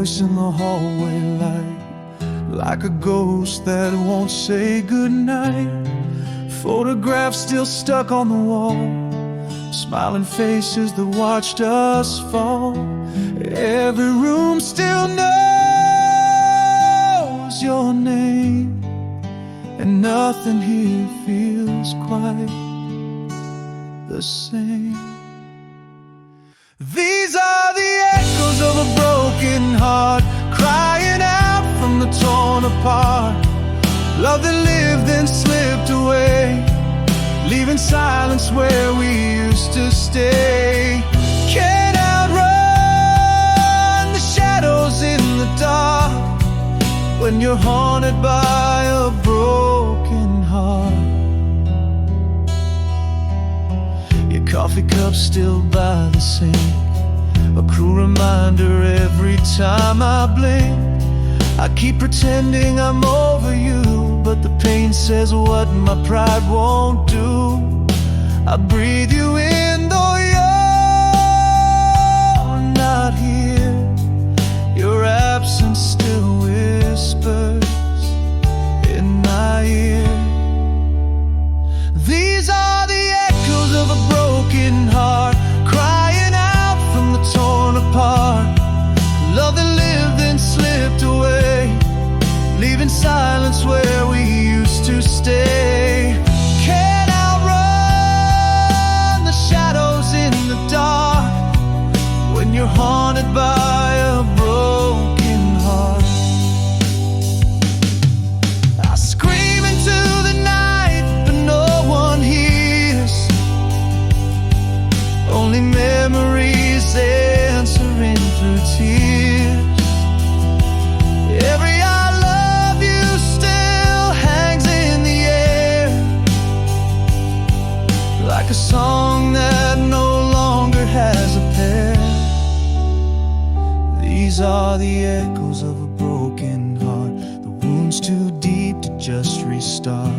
voice in the hallway light, like a ghost that won't say goodnight. Photographs still stuck on the wall, smiling faces that watched us fall. Every room still knows your name, and nothing here feels quite the same. These are the echoes of a broken heart, crying out from the torn apart. Love that lived and slipped away, leaving silence where we used to stay. Can't outrun the shadows in the dark when you're haunted by a broken heart. Your coffee cup's still by the sink, a cruel reminder every time I blink. I keep pretending I'm over you, but the pain says what my pride won't do. I breathe you in though you're not here. Your absence still whispers in my ear. These are the echoes of a broken heart, crying out from the torn apart. Love that lived and slipped away, leaving silence where we used to stay. Can't outrun the shadows in the dark when you're haunted by a broken heart. I scream into the night, but no one hears. Only memories answering through tears. Every I love you still hangs in the air, like a song that no longer has a pair. These are the echoes of a broken heart, the wounds too deep to just restart.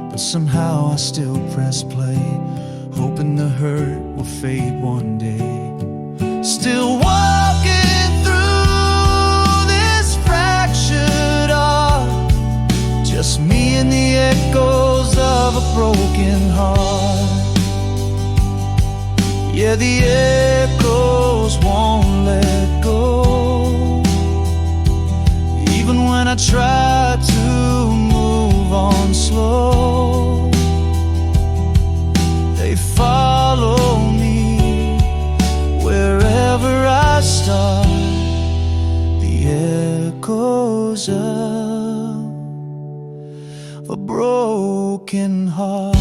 But somehow I still press play, hoping the hurt will fade one day. Still walking through this fractured art, just me and the echoes of a broken heart. Yeah, the echoes won't let go, even when I try to move on slow. They follow me wherever I start, the echoes of a broken heart.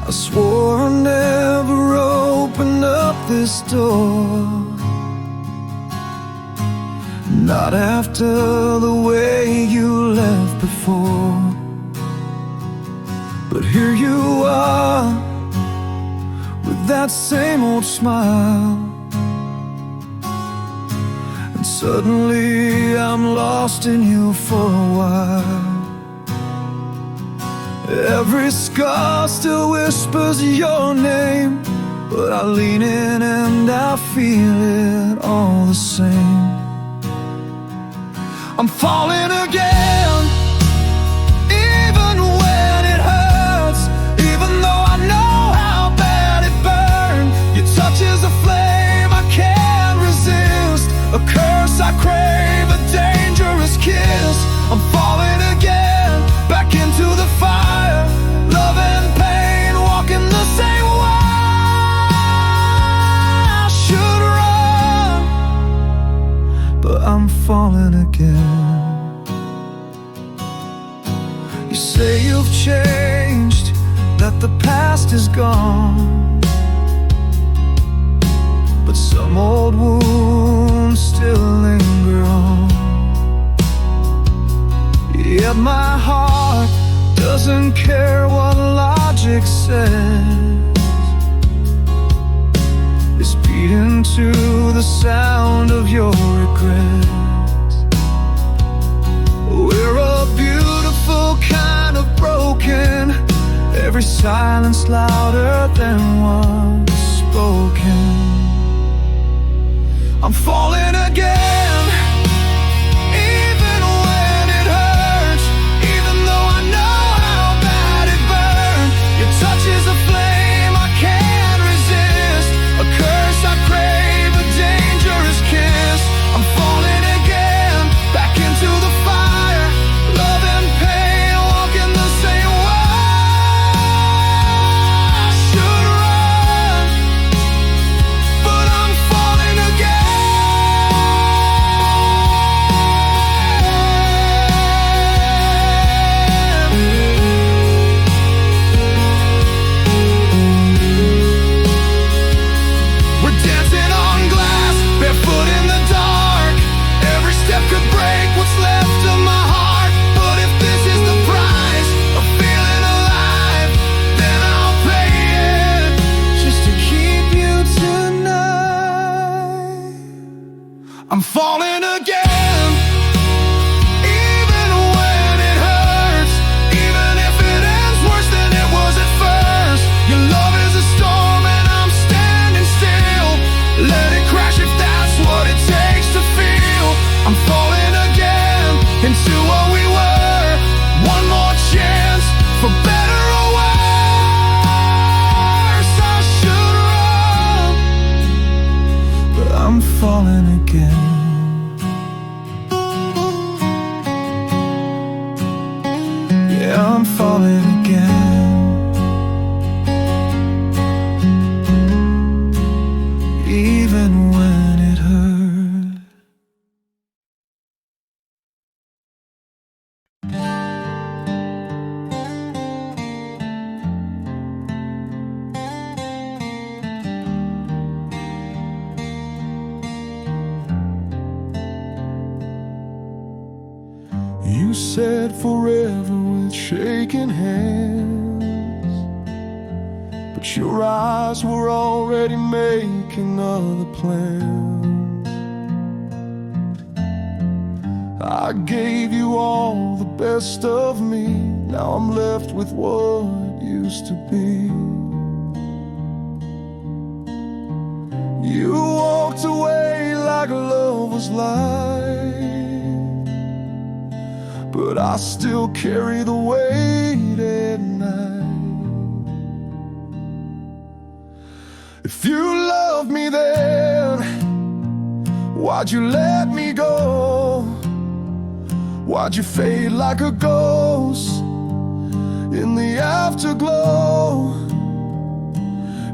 I swore I'd never open up this door, not after the way you left before. But here you are, with that same old smile, and suddenly I'm lost in you for a while. Every scar still whispers your name, but I lean in and I feel it all the same. I'm falling again, even when it hurts, even though I know how bad it burned. Your touch is a flame I can't resist, a curse I crave, a dangerous kiss. I'm falling again, back into the fire, love and pain, walking the same way. I should run, but I'm falling again. You say you've changed, that the past is gone, but some old wounds still linger on. Yet my heart doesn't care what logic says. It's beating to the sound of your regrets. We're a beautiful kind of broken, every silence louder than what's spoken. I'm falling again, even when it hurts, even though I know how bad it burned. Your touch is a flame I can't resist, a curse I crave, a dangerous kiss. I'm falling again, back into the fire, love and pain, walking the same way. I should run, but I'm falling again. We're dancing on glass, barefoot in the dark. Every step could break what's left of my heart. But if this is the price of feeling alive, then I'll pay it just to keep you tonight. I'm falling again, even when it hurts, even if it ends worse than it was at first. Your love is a storm and I'm standing still. Let it crash if that's what it takes to feel. I'm falling again into what we were. One more chance for better or worse. I should run, but I'm falling again. Yeah, I'm falling again, even when it hurts. You said forever with shaking hands, but your eyes were already making other plans. I gave you all the best of me, now I'm left with what used to be. You walked away like love was light, but I still carry the weight at night. If you loved me then, why'd you let me go? Why'd you fade like a ghost in the afterglow?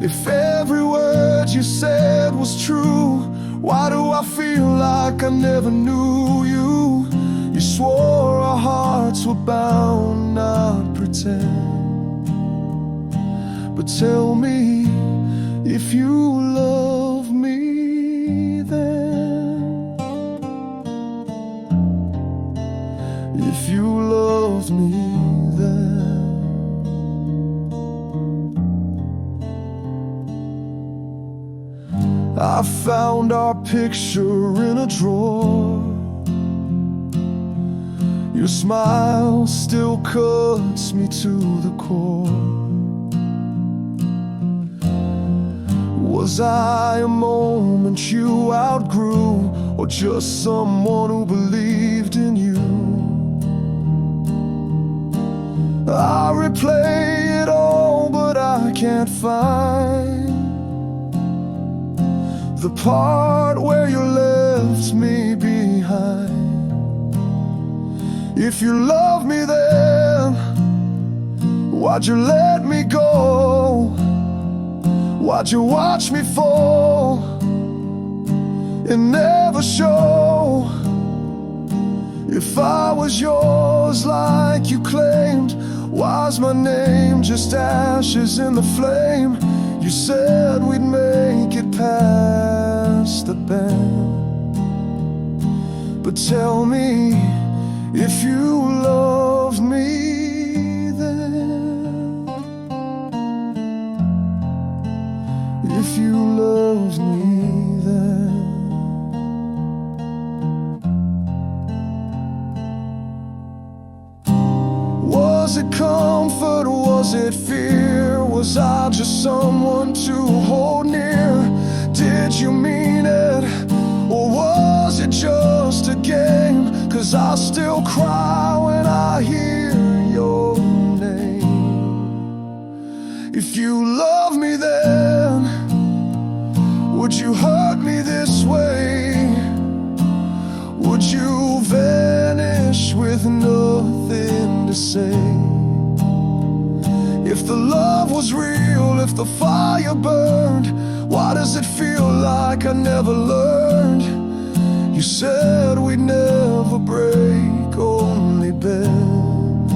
If every word you said was true, why do I feel like I never knew you? You swore our hearts were bound, not pretend. But tell me if you love me then. If you loved me then. I found our picture in a drawer. Your smile still cuts me to the core. Was I a moment you outgrew, or just someone who believed in you? I replay it all, but I can't find the part where you left me behind. If you love me then, why'd you let me go? Why'd you watch me fall and never show? If I was yours like you claimed, why's my name just ashes in the flame? You said we'd make it past the bend, but tell me if you love Was it comfort, was it fear? Was I just someone to hold near? Did you mean it, or was it just a game? 'Cause I still cry when I hear your name. If you love me then, would you hurt me this way? Would you vanish with nothing to say? If the love was real, if the fire burned, why does it feel like I never learned? You said we'd never break, only bend.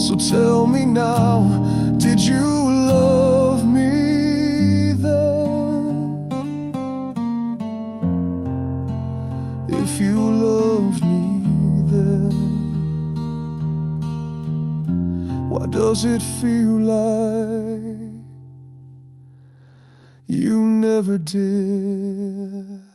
So tell me now, did you love me then? If you loved me then, why does it feel like you never did?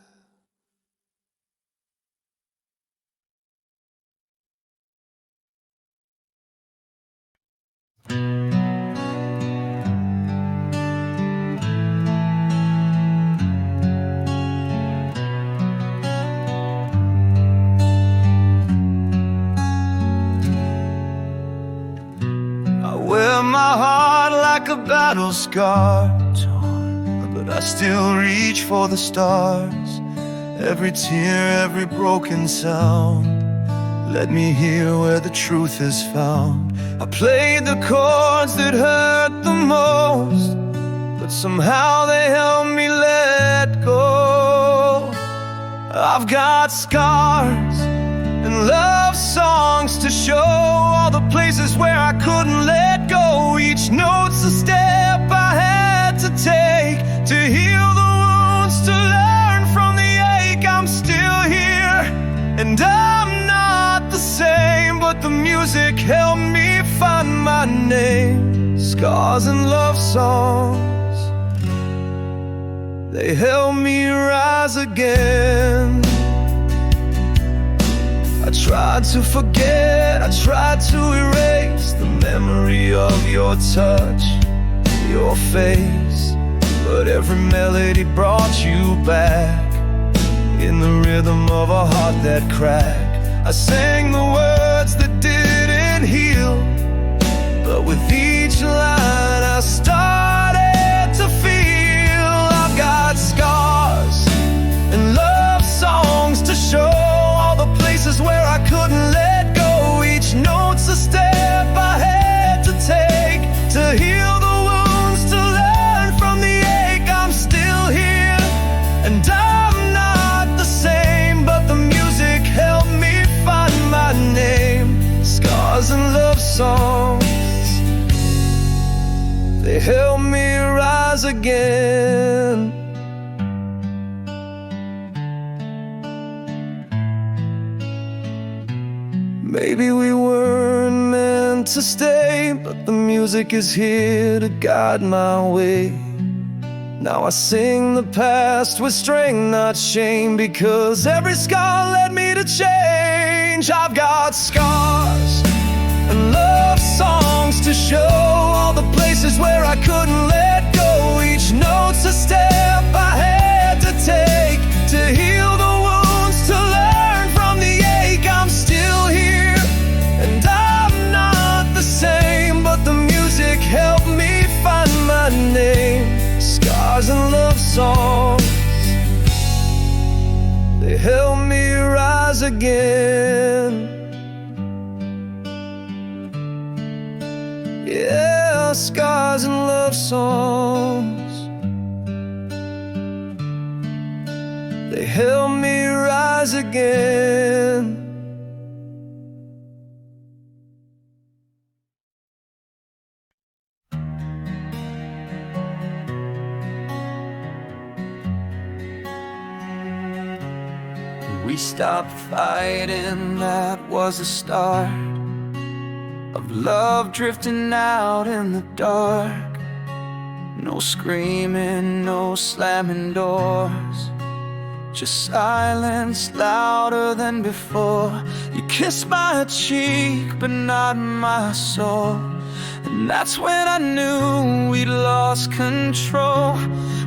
Wear my heart like a battle scar torn, but I still reach for the stars. Every tear, every broken sound, let me hear where the truth is found. I played the chords that hurt the most, but somehow they helped me let go. I've got scars and love songs to show all the places where I couldn't let go. Each note's a step I had to take to heal the wounds, to learn from the ache. I'm still here, and I'm not the same, but the music helped me find my name. Scars and love songs, they help me rise again. I tried to forget, I tried to erase the memory of your touch, your face, but every melody brought you back in the rhythm of a heart that cracked. I sang the words that didn't heal, but with each line I started to feel. I've got scars and love songs to show all the places where I couldn't let go. Each note's a step I had to take to heal the wounds, to learn from the ache. I'm still here, and I'm not the same, but the music helped me find my name. Scars and love songs, they help me rise again. Maybe we weren't meant to stay, but the music is here to guide my way. Now I sing the past with strength, not shame, because every scar led me to change. I've got scars and love songs to show all the places where I couldn't let go. Each note's a step I had to take to heal the wounds, to learn from the ache. I'm still here, and I'm not the same, but the music helped me find my name. Scars and love songs, they help me rise again. Yeah, scars and love songs, they help me rise again. We stopped fighting, that was the start of love drifting out in the dark. No screaming, no slamming doors, just silence louder than before. You kiss my cheek, but not my soul. And that's when I knew we'd lost control.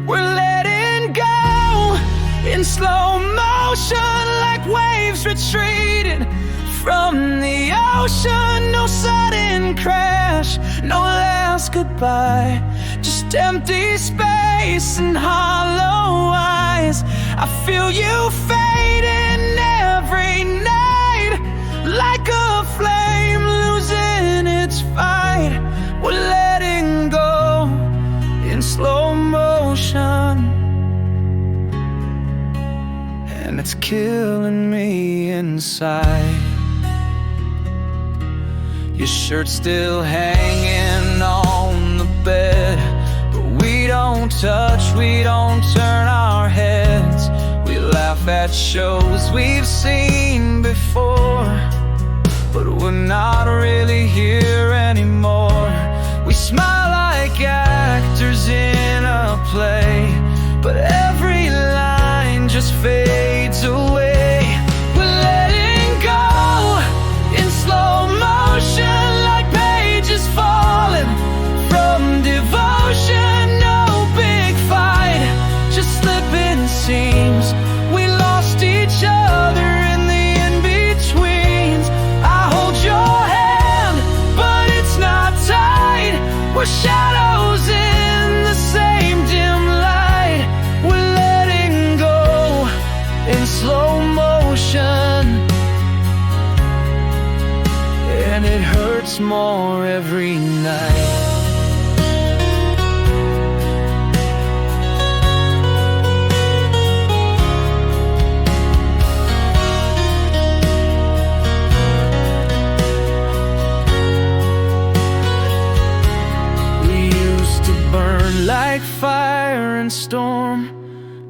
We're letting go in slow motion, like waves retreating from the ocean. No sudden crash, no last goodbye, just empty space and hollow eyes. I feel you fading every night, like a flame losing its fight. We're letting go in slow motion, and it's killing me inside. Your shirt's still hanging on the bed, but we don't touch, we don't turn our heads. We laugh at shows we've seen before, but we're not really here anymore. We smile like actors in a play, but every line just fades away. We're letting go in slow motion, like pages falling from devotion. No big fight, just slipping seams. We lost each other in the in-betweens. I hold your hand, but it's not tight. We're shadows in the same dim light. We're letting go in slow motion, and it hurts more every night. Like fire and storm,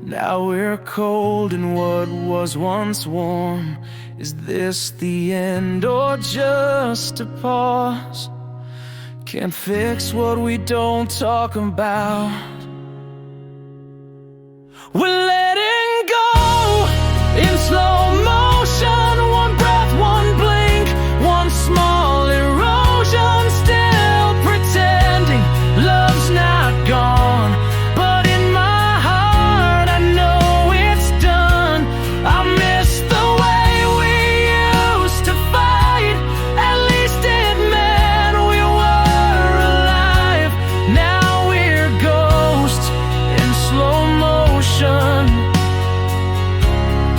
now we're cold in what was once warm. Is this the end or just a pause? Can't fix what we don't talk about. We're letting go in slow motion, one breath, one blink, one small erosion. Still pretending love's not gone, but in my heart I know it's done. I miss the way we used to fight. At least it meant we were alive. Now we're ghosts in slow motion,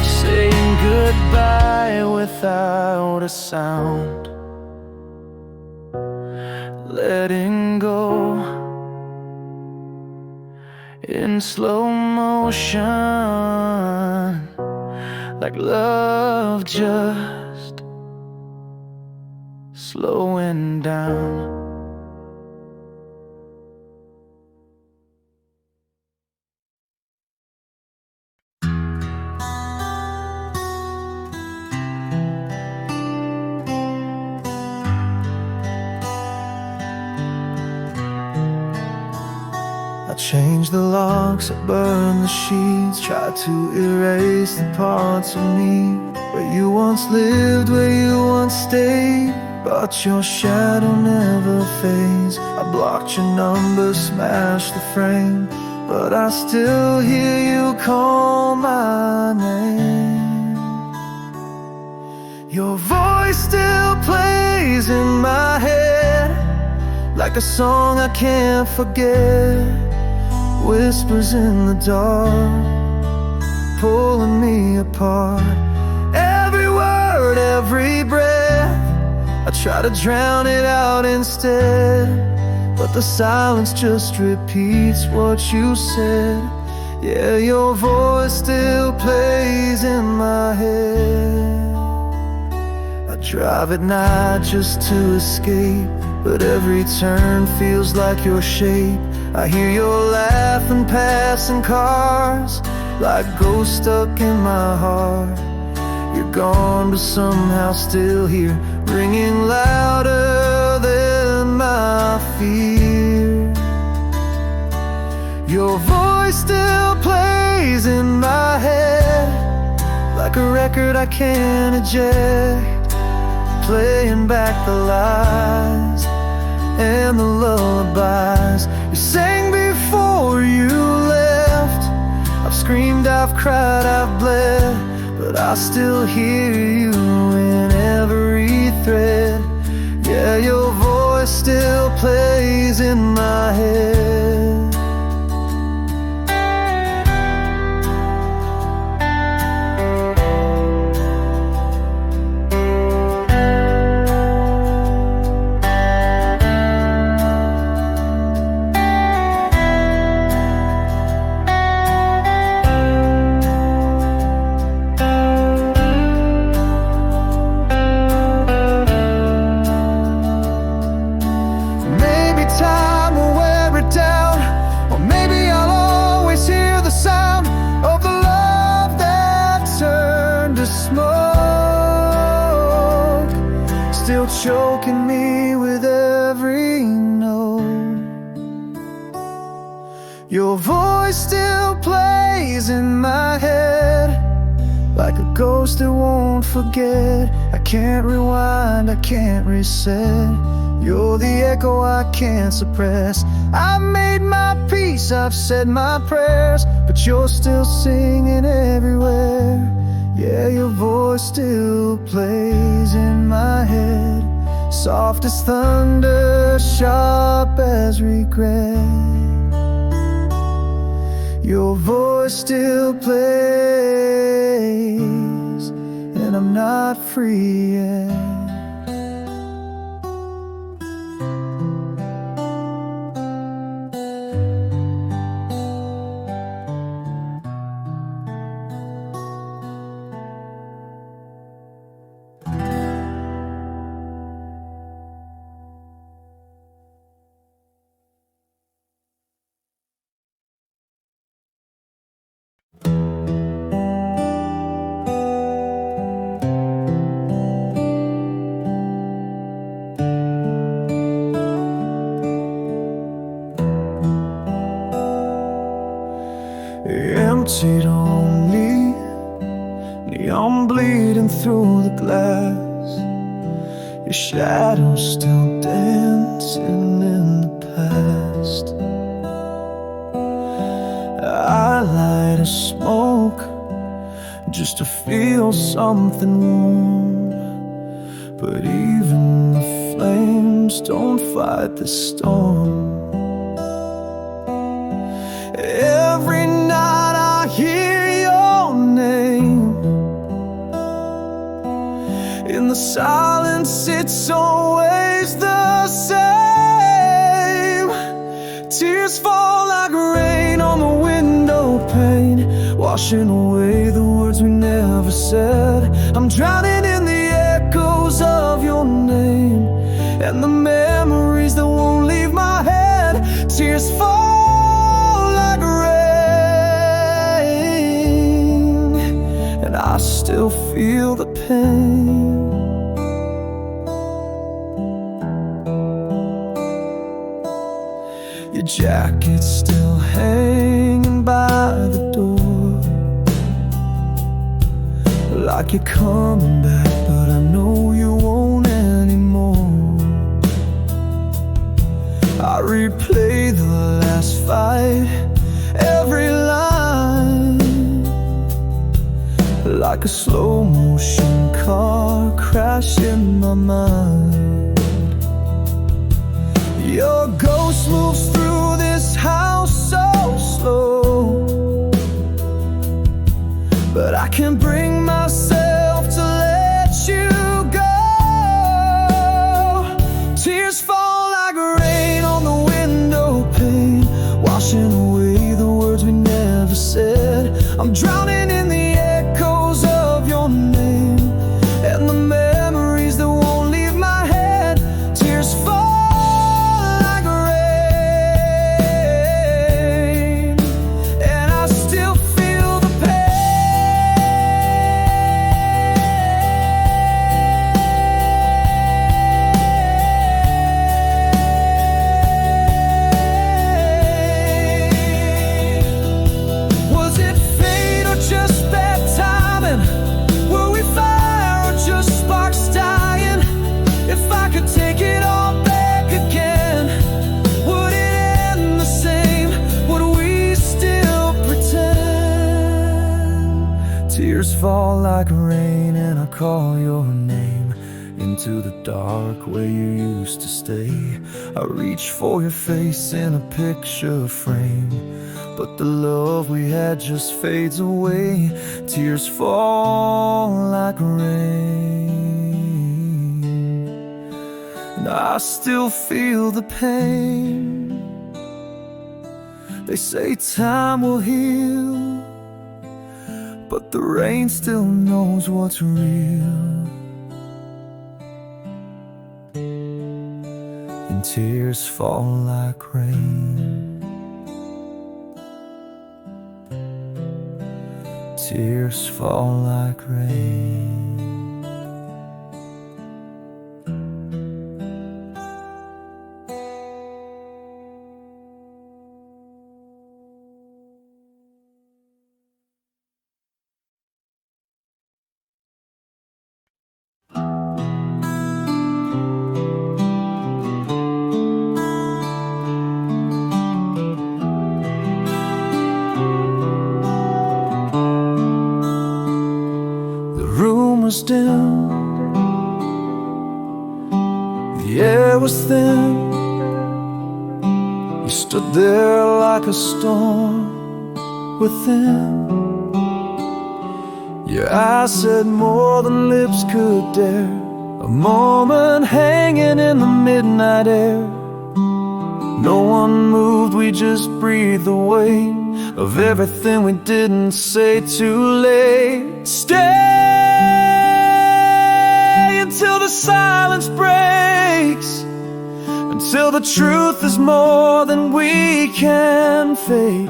saying goodbye without a sound. Letting go in slow motion, like love just slowing down. Change the locks, I burn the sheets, try to erase the parts of me where you once lived, where you once stayed, but your shadow never fades. I blocked your number, smashed the frame, but I still hear you call my name. Your voice still plays in my head, like a song I can't forget. Whispers in the dark, pulling me apart. Every word, every breath, I try to drown it out instead, but the silence just repeats what you said. Yeah, your voice still plays in my head. I drive at night just to escape, but every turn feels like your shape. I hear your laugh and passing cars, like ghosts stuck in my heart. You're gone, but somehow still here, ringing louder than my fear. Your voice still plays in my head, like a record I can't eject, playing back the lies and the lullabies you sang before you left. I've screamed, I've cried, I've bled, but I still hear you in every thread. Yeah, your voice still plays in my head. Still choking me with every note. Your voice still plays in my head, like a ghost that won't forget. I can't rewind, I can't reset. You're the echo I can't suppress. I've made my peace, I've said my prayers, but you're still singing everywhere. Yeah, your voice still plays in my head, soft as thunder, sharp as regret. Your voice still plays, and I'm not free yet. Emptied on me, neon bleeding through the glass. Your shadow's still dancing in the past. I light a smoke just to feel something warm, but even the flames don't fight the storm. Every night I hear your name. In the silence it's always the same. Tears fall like rain on the window pane, washing away the words we never said. I'm drowning in the echoes of your name, and the memories that won't leave my head. Tears fall like rain, and I still feel the pain. Your jacket's still hanging by the door, like you're coming back, but I know you won't anymore. I replay the last fight, every line, like a slow motion car crash in my mind. Your ghost moves through this house so slow, but I can't bring myself to let you go. Tears fall like rain on the window pane, washing away the words we never said. I'm drowning in the echoes of your name, and the memories that won't leave my head. Tears fall like rain, and I still feel the pain. fall like rain and I call your name into the dark where you used to stay. I reach for your face in a picture frame, but the love we had just fades away. Tears fall like rain, and I still feel the pain. They say time will heal, but the rain still knows what's real. And tears fall like rain. Tears fall like rain. Was dim, the air was thin. You stood there like a storm within. Your eyes said more than lips could dare. A moment hanging in the midnight air. No one moved, we just breathed the weight of everything we didn't say too late. Stay until the silence breaks, until the truth is more than we can fake.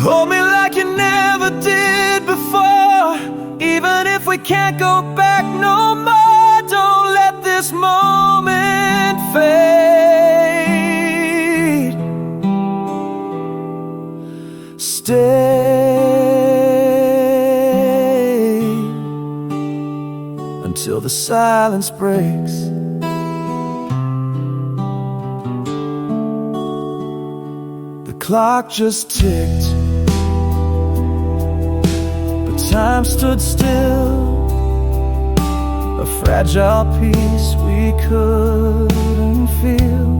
Hold me like you never did before, even if we can't go back no more. Don't let this moment fade. Stay until the silence breaks. The clock just ticked, but time stood still. A fragile piece we couldn't feel.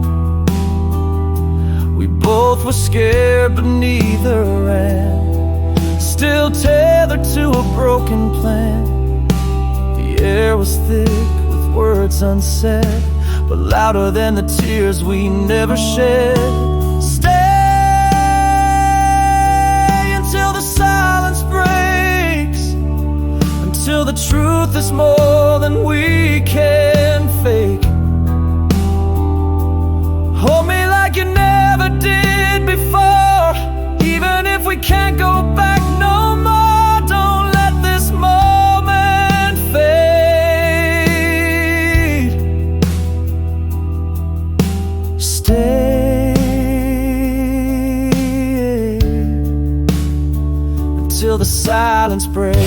We both were scared, but neither ran. Still tethered to a broken plan. The air was thick with words unsaid, but louder than the tears we never shed. Stay until the silence breaks, until the truth is more than we can fake. Hold me like you never did before, even if we can't go back no more. Don't let this moment fade. Stay until the silence breaks.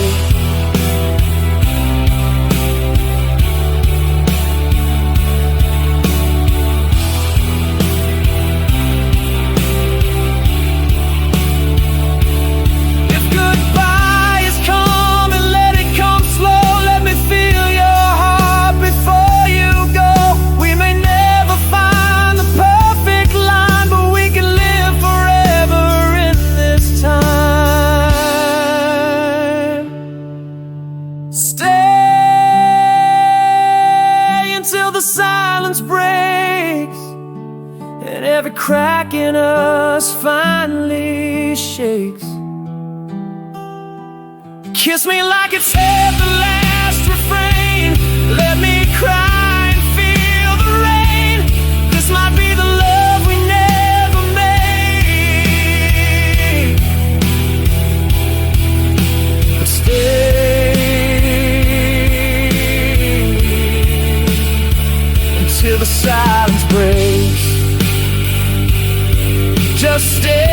Every crack in us finally shakes. Kiss me like it's at the last refrain. Let me cry and feel the rain. This might be the love we never made. But stay until the silence breaks. Just stay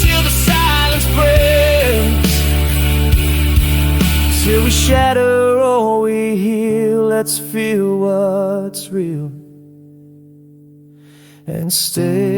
till the silence breaks. Till we shatter or we heal, let's feel what's real and stay.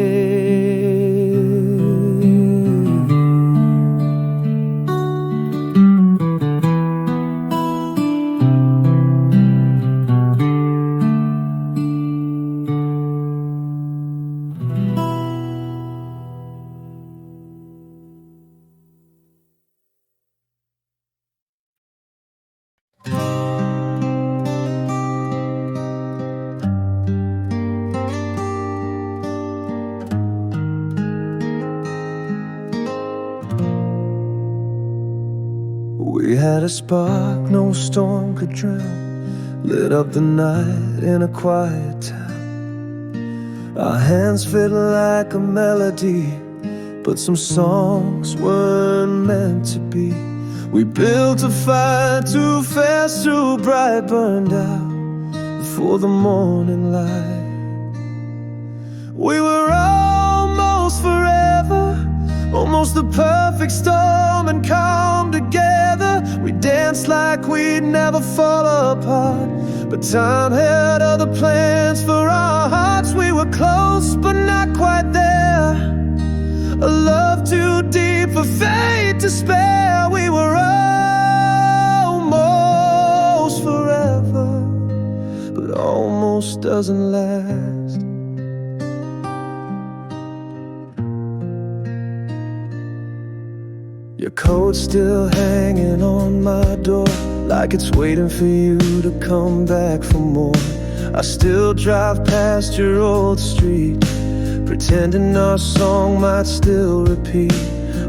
We had a spark no storm could drown, lit up the night in a quiet town. Our hands fit like a melody, but some songs weren't meant to be. We built a fire too fast, too bright, burned out before the morning light. We were almost forever, almost the perfect storm and calm together. We danced like we'd never fall apart, but time had other plans for our hearts. We were close but not quite there, a love too deep for fate to spare. We were almost forever, but almost doesn't last. Your coat's still hanging on my door, like it's waiting for you to come back for more. I still drive past your old street, pretending our song might still repeat.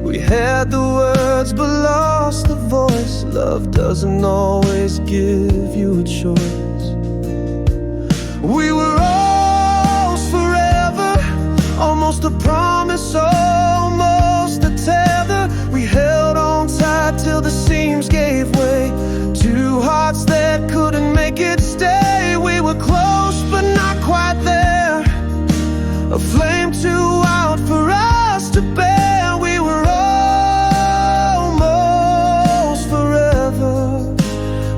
We had the words but lost the voice. Love doesn't always give you a choice. We were almost forever, almost a promise, almost a tether. We held on tight till the seams gave way, two hearts that couldn't make it stay. We were close but not quite there, a flame too out for us to bear. We were almost forever,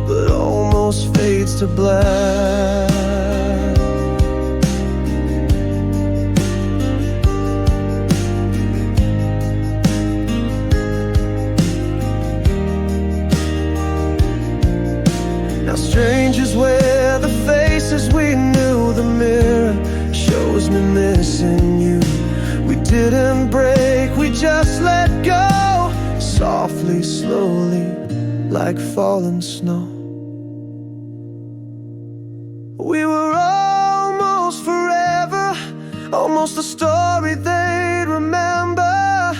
but almost fades to black. Strangers wear the faces we knew. The mirror shows me missing you. We didn't break, we just let go, softly, slowly, like falling snow. We were almost forever, almost a story they'd remember,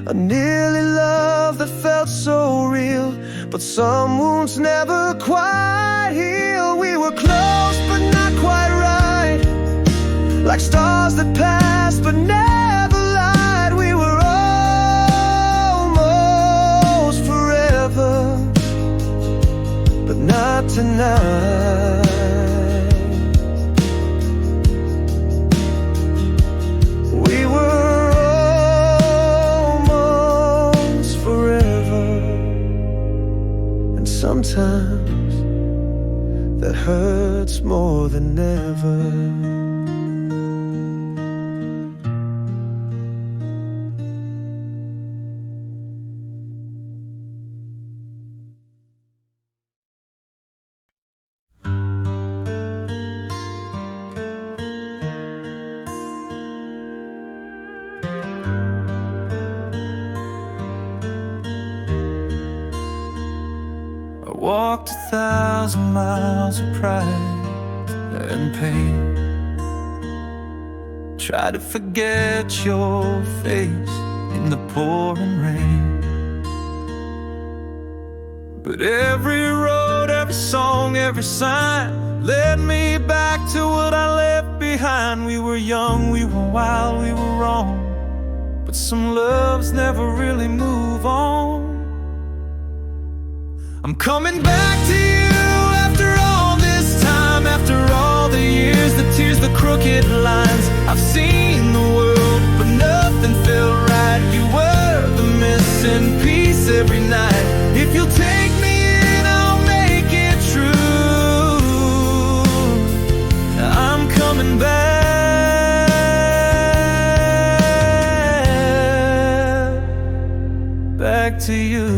a nearly love that felt so real, but some wounds never quite heal. We were close but not quite right, like stars that passed but never lied. We were almost forever, but not tonight. We were almost forever, and sometimes that hurts more than ever. I walked 1,000 miles of pride and pain, tried to forget your face in the pouring rain. But every road, every song, every sign led me back to what I left behind. We were young, we were wild, we were wrong, but some loves never really move on. I'm coming back to you after all this time, after all the years, the tears, the crooked lines. I've seen the world, but nothing felt right. You were the missing piece every night. If you'll take me in, I'll make it true. I'm coming back. to you.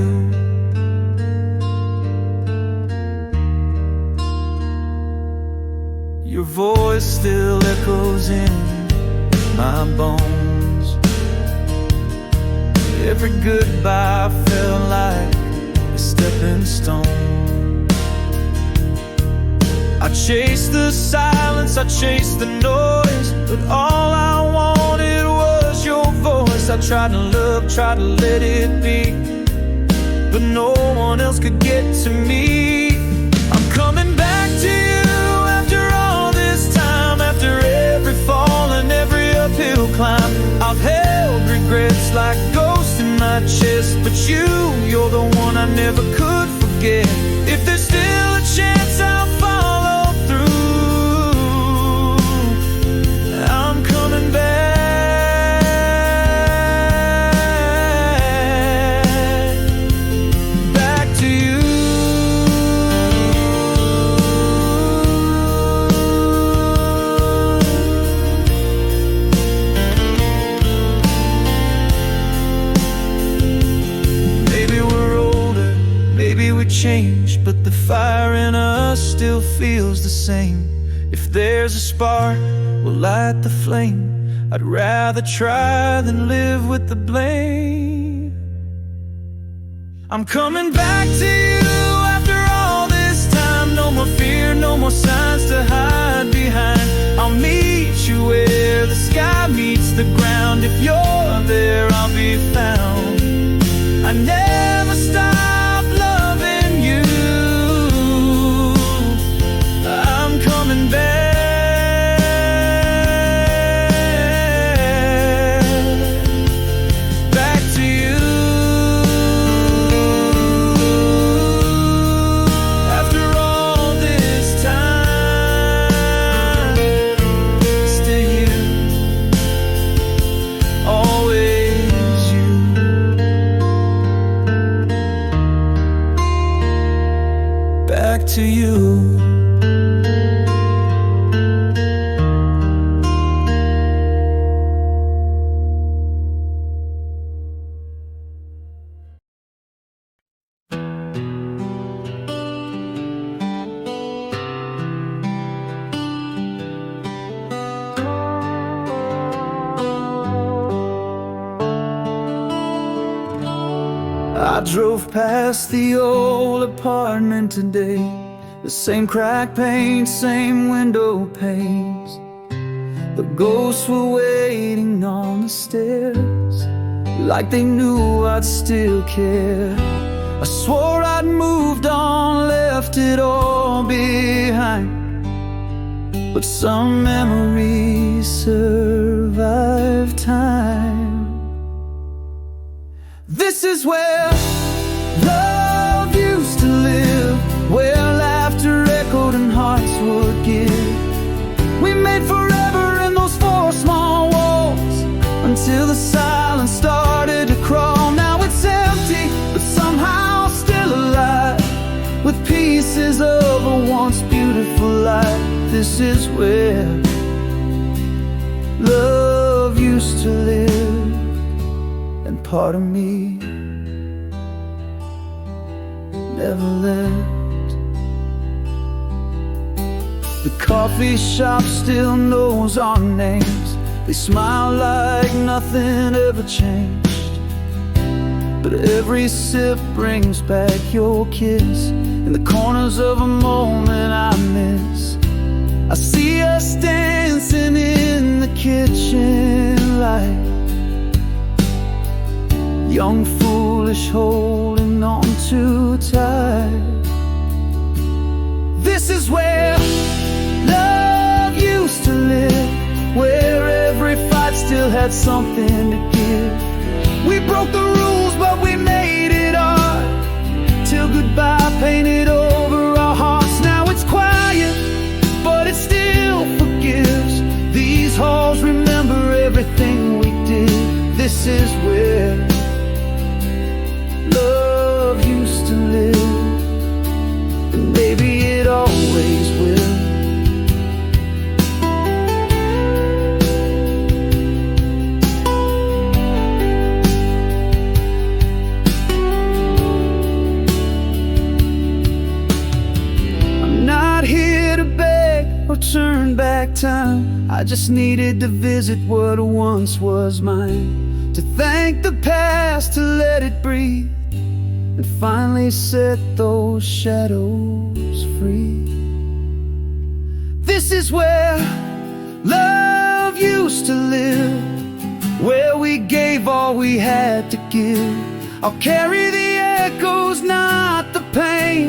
Your voice still echoes in my bones. Every goodbye felt like a stepping stone. I chased the silence, I chased the noise, but all I wanted was your voice. I tried to look, tried to let it be, but no one else could get to me. I'm coming back to you after all this time, after every fall and every uphill climb. I've held regrets like ghosts in my chest, but you're the one I never could forget. If there's still a chance I'll follow through, I'm coming back. Changed, but the fire in us still feels the same. If there's a spark, we'll light the flame. I'd rather try than live with the blame. I'm coming back to you after all this time. No more fear, no more signs to hide behind. I'll meet you where the sky meets the ground. If you're there, I'll be found. I never stop. Coming back to you. After all this time, still you, always you. Back to you. I drove past the old apartment today. The same cracked paint, same window panes. The ghosts were waiting on the stairs, like they knew I'd still care. I swore I'd moved on, left it all behind, but some memories survive time. This is where love used to live, where laughter echoed and hearts would give. We made forever in those four small walls, until the silence started to crawl. Now it's empty, but somehow still alive, with pieces of a once beautiful life. This is where love used to live, and part of me never left. The coffee shop still knows our names. They smile like nothing ever changed, but every sip brings back your kiss in the corners of a moment I miss. I see us dancing in the kitchen light, young, foolish, holding on too tight. This is where love used to live, where every fight still had something to give. We broke the rules, but we made it art, till goodbye painted over our hearts. Now it's quiet, but it still forgives. These halls remember everything we did. This is where love used to live, and maybe it always will. back time. I just needed to visit what once was mine, to thank the past, to let it breathe, and finally set those shadows free. This is where love used to live, where we gave all we had to give. I'll carry the echoes, not the pain.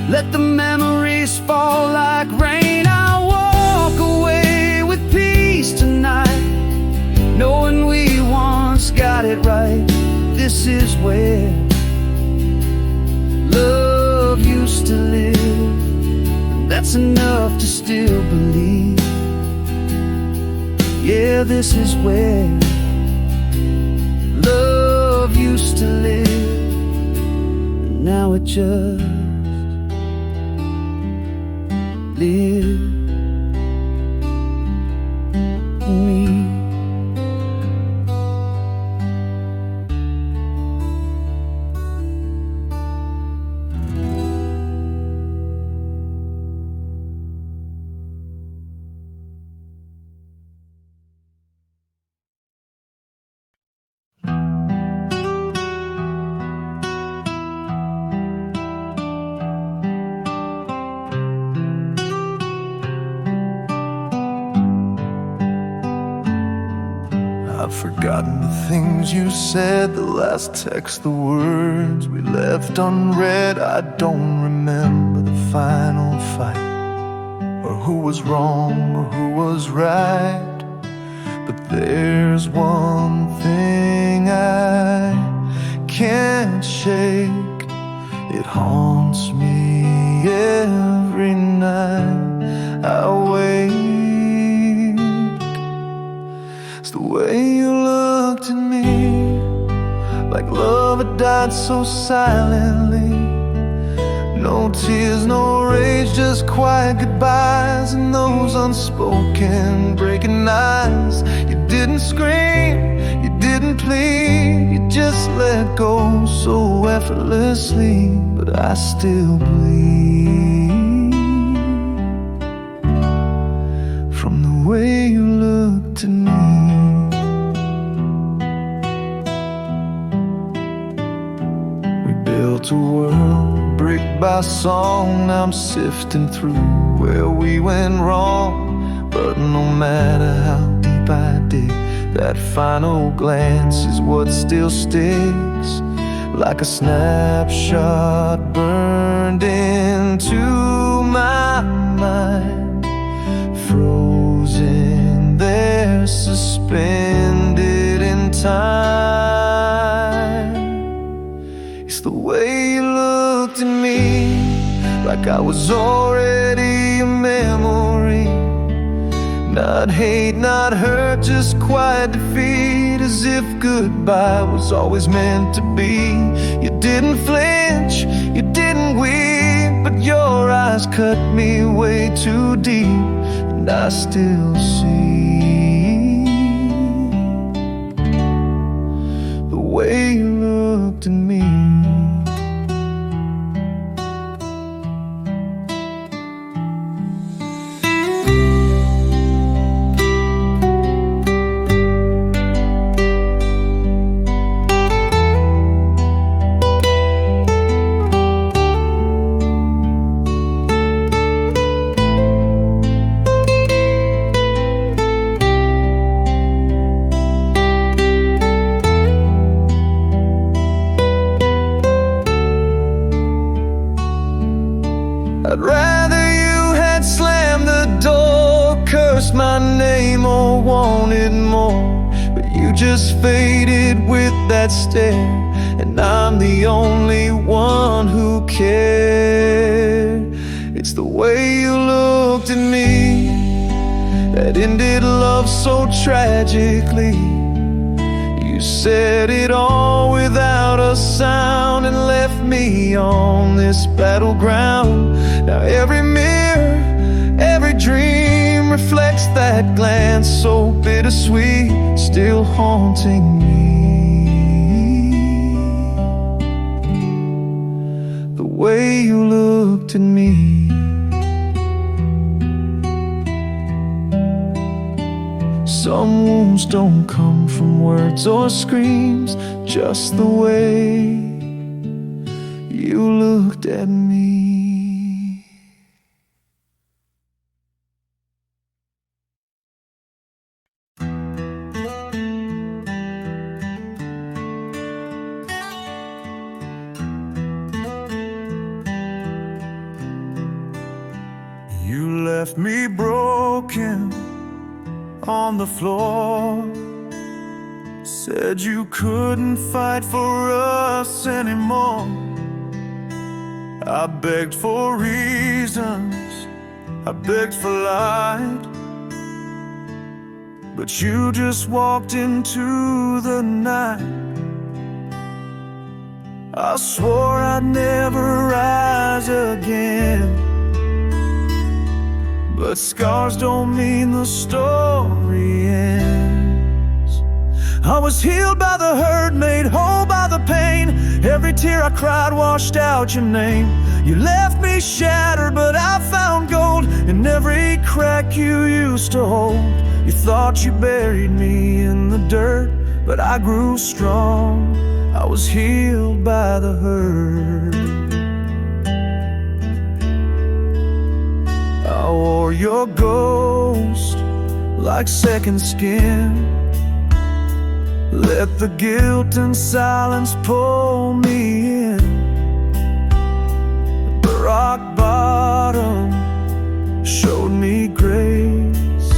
Let the memories fall like rain. I'll walk away with peace tonight, knowing we once got it right. This is where love used to live. That's enough to still believe. Yeah, this is where love used to live. And now it just lives in me. I've forgotten the things you said, the last text, the words we left unread. I don't remember the final fight, or who was wrong or who was right. But there's one thing I can't shake. It haunts me every night I wake. It's the way you looked at me, like love had died so silently. No tears, no rage, just quiet goodbyes, and those unspoken breaking eyes. You didn't scream, you didn't plead, you just let go so effortlessly. But I still bleed from the way you looked at me. Built a world brick by song. Now I'm sifting through where we went wrong. But no matter how deep I dig, that final glance is what still sticks, like a snapshot burned into my mind, frozen there, suspended in time. It's the way you looked at me, like I was already a memory. Not hate, not hurt, just quiet defeat, as if goodbye was always meant to be. You didn't flinch, you didn't weep, but your eyes cut me way too deep, and I still see the way you looked at me. I'd rather you had slammed the door, cursed my name, or wanted more. But you just faded with that stare, and I'm the only one who cared. It's the way you looked at me that ended love so tragically. You said it all without a sound and left me on this battleground. Now every mirror, every dream reflects that glance so bittersweet, still haunting me. The way you looked at me. Some wounds don't come from words or screams, just the way you looked at me. You left me broken on the floor, said you couldn't fight for us anymore. I begged for reasons, I begged for light, but you just walked into the night. I swore I'd never rise again, but scars don't mean the story ends. I was healed by the hurt, made whole by the pain. Every tear I cried washed out your name. You left me shattered, but I found gold in every crack you used to hold. You thought you buried me in the dirt, but I grew strong. I was healed by the hurt. I wore your ghost like second skin, let the guilt and silence pull me in. The rock bottom showed me grace,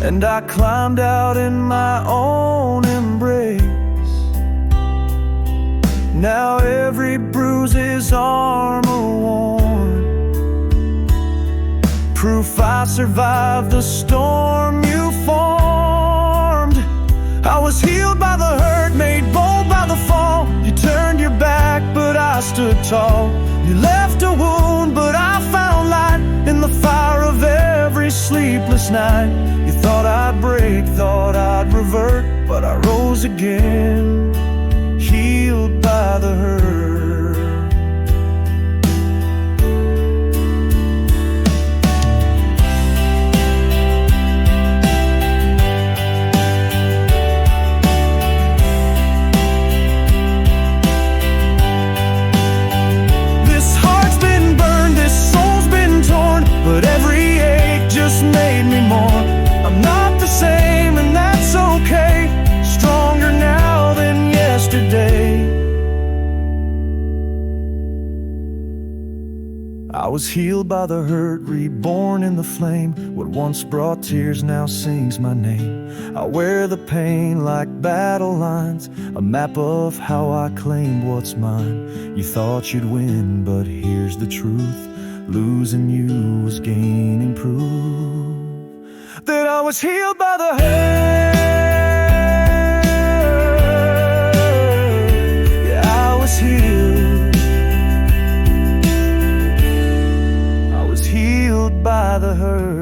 and I climbed out in my own embrace. Now every bruise is armor-worn, proof I survived the storm you formed. I was healed by the hurt, made bold by the fall. You turned your back, but I stood tall. You left a wound, but I found light in the fire of every sleepless night. You thought I'd break, thought I'd revert, but I rose again, healed by the hurt. But every ache just made me more. I'm not the same, and that's okay. Stronger now than yesterday. I was healed by the hurt, reborn in the flame. What once brought tears now sings my name. I wear the pain like battle lines, a map of how I claim what's mine. You thought you'd win, but here's the truth. Losing you was gaining proof that I was healed by the hurt. Yeah, I was healed. I was healed by the hurt.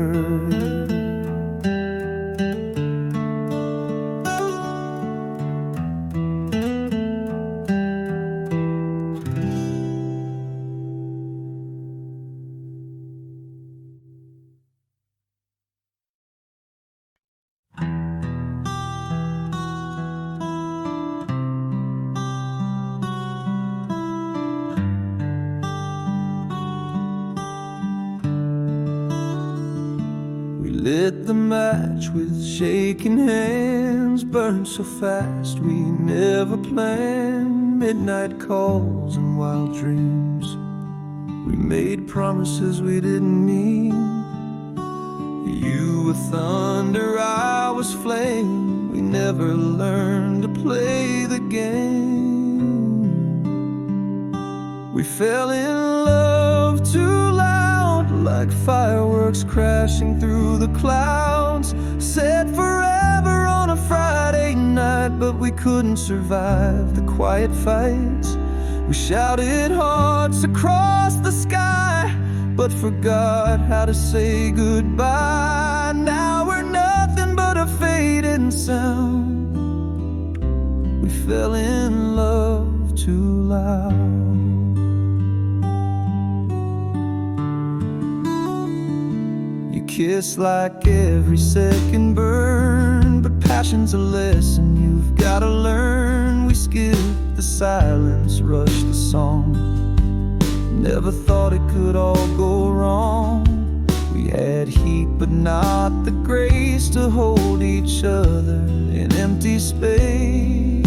Lit the match with shaking hands, burned so fast we never planned. Midnight calls and wild dreams. We made promises we didn't mean. You were thunder, I was flame. We never learned to play the game. We fell in love too loud, like fireworks crashing through the clouds. Said forever on a Friday night, but we couldn't survive the quiet fights. We shouted hearts across the sky, but forgot how to say goodbye. Now we're nothing but a fading sound. We fell in love too loud. kiss like every second burn, but passion's a lesson you've gotta learn. We skip the silence, rush the song. Never thought it could all go wrong. We had heat but not the grace to hold each other in empty space.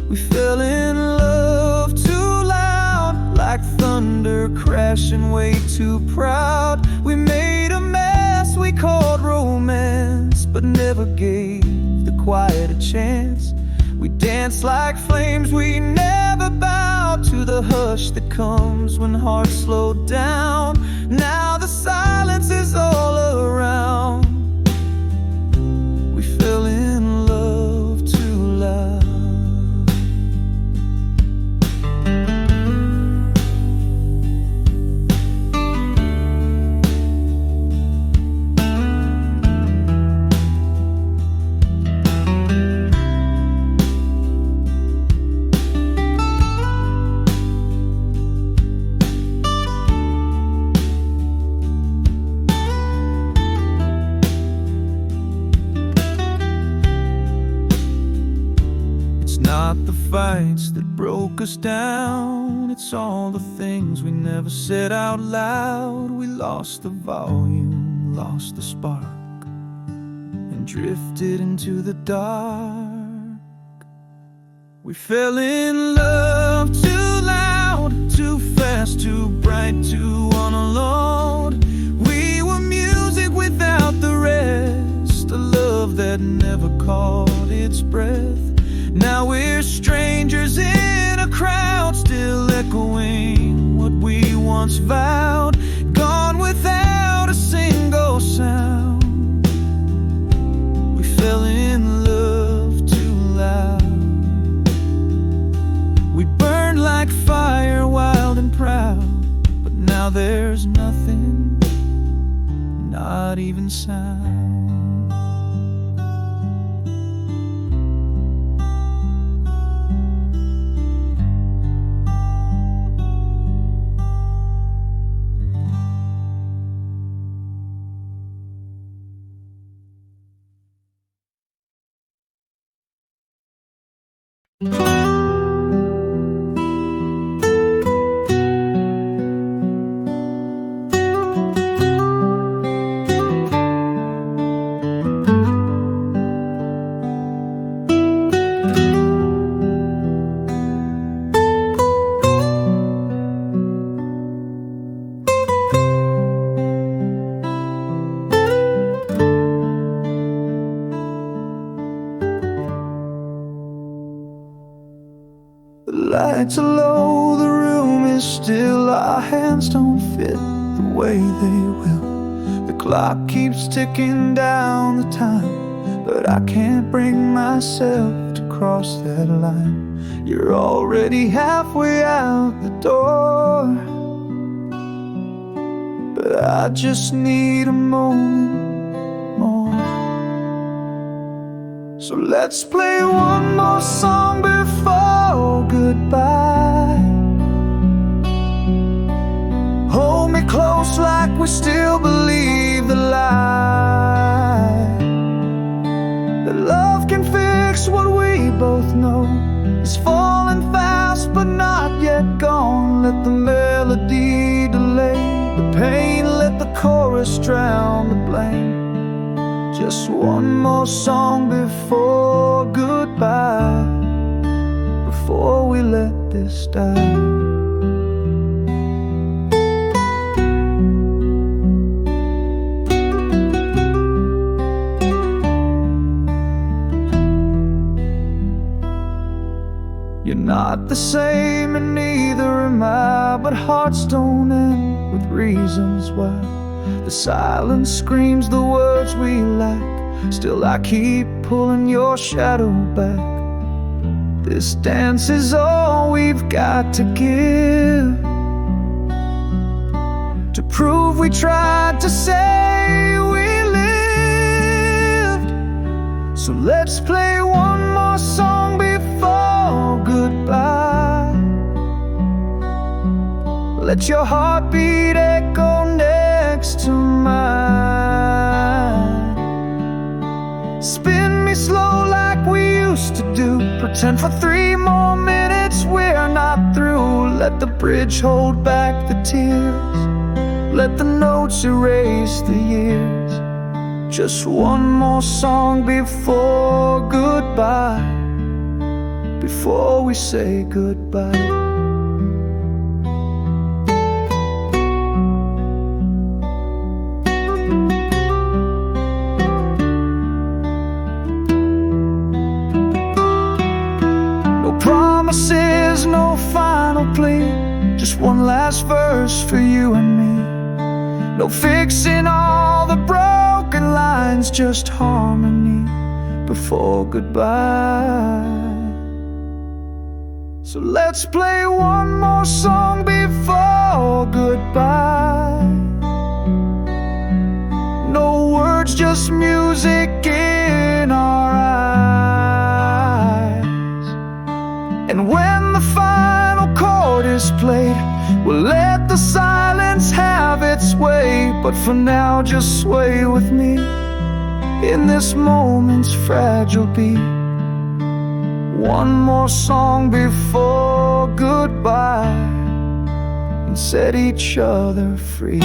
We fell in love too loud, like thunder crashing way too proud. We made a mess we called romance, but never gave the quiet a chance. We danced like flames, we never bowed to the hush that comes when hearts slow down. Now the silence is all around. We fell in love too loud. Not the fights that broke us down, it's all the things we never said out loud. We lost the volume, lost the spark, and drifted into the dark. We fell in love too loud, too fast, too bright, too unalone. We were music without the rest, a love that never caught its breath. Now we're strangers in a crowd, still echoing what we once vowed. Gone without a single sound. We fell in love too loud. We burned like fire, wild and proud, but now there's nothing, not even sound. The lights are low, the room is still. Our hands don't fit the way they will. The clock keeps ticking down the time, but I can't bring myself to cross that line. You're already halfway out the door, but I just need a moment more. So let's play one more song before goodbye. Hold me close like we still believe the lie, that love can fix what we both know is falling fast but not yet gone. Let the melody delay the pain, let the chorus drown the blame. Just one more song before goodbye, before we let this die. You're not the same and neither am I, but hearts don't end with reasons why. The silence screams the words we lack, still I keep pulling your shadow back. This dance is all we've got to give, to prove we tried to say we lived. So let's play one more song before goodbye. Let your heartbeat echo next next to mine. Spin me slow like we used to do. Pretend for 3 more minutes we're not through. Let the bridge hold back the tears. Let the notes erase the years. Just one more song before goodbye. Before we say goodbye. Promises, no final plea. Just one last verse for you and me. No fixing all the broken lines, just harmony before goodbye. So let's play one more song before goodbye. No words, just music in our eyes. And when the final chord is played, we'll let the silence have its way. But for now, just sway with me in this moment's fragile beat. One more song before goodbye, and set each other free.